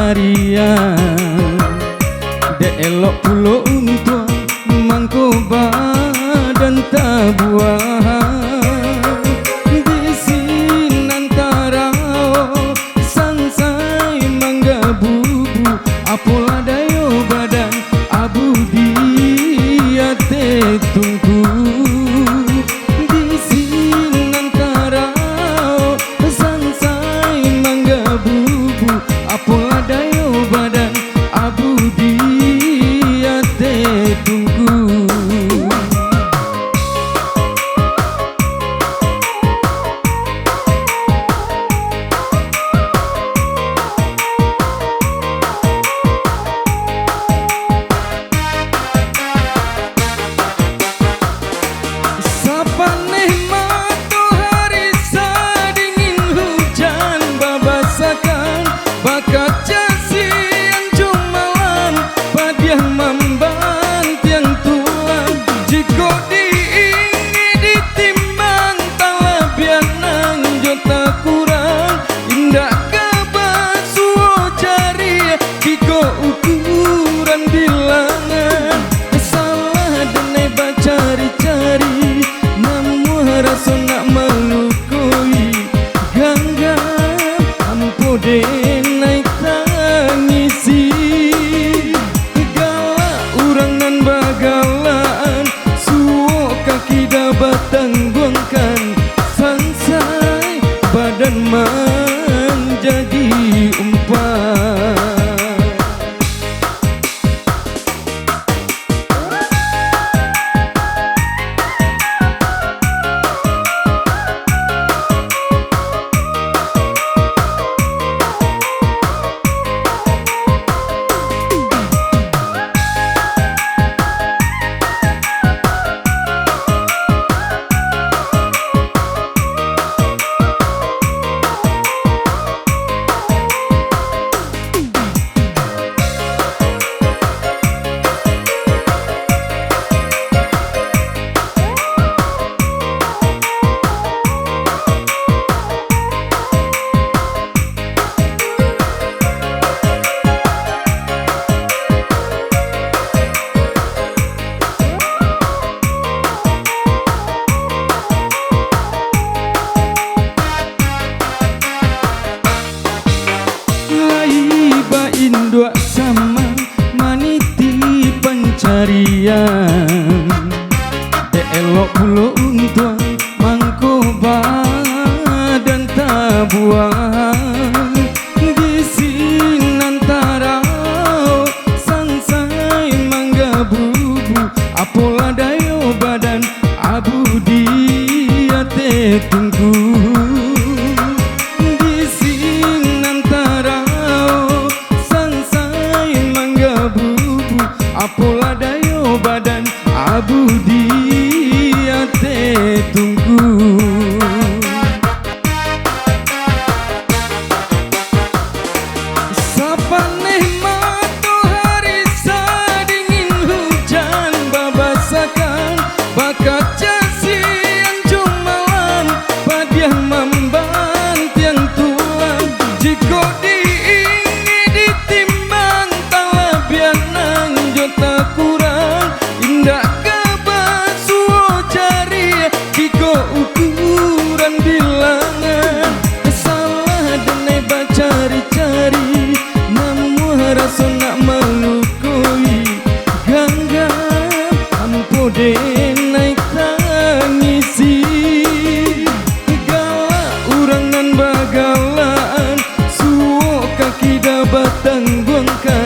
pencarian. Dek elok pulau untuk mangko badan tabuan. Di sini antara sansai mangga bubu, apola dayo badan abu dia tunggu. Di sini antara sansai mangga bubu, apola dayo badan abu dia tunggu. Cari-cari namu rasa nak melukui gangga ampo den naik tangisi galak urang nan bagalaan suo kaki dabatang buangkan sansai badan menjadi umpan. Indua sama maniti pencarian. Dek elok pulau untuk mangko badan tabuan. Di sini antara sansai mangga bubu, apola dayo badan abu dia tunggu. Apola dayo badan abu dia tunggu. Sapaneh matahari sadingin hujan babasakan bakat jasian jumalan padiah mamban tiang tulang jiko diingi ditimbang talabian tak kurang indah kabasuo jari kiko ukuran bilangan salah denai bacari-cari namu rasa nak melukui gangga ampo denai tangisi galak urang nan bagalaan suo kaki dabatang buangkan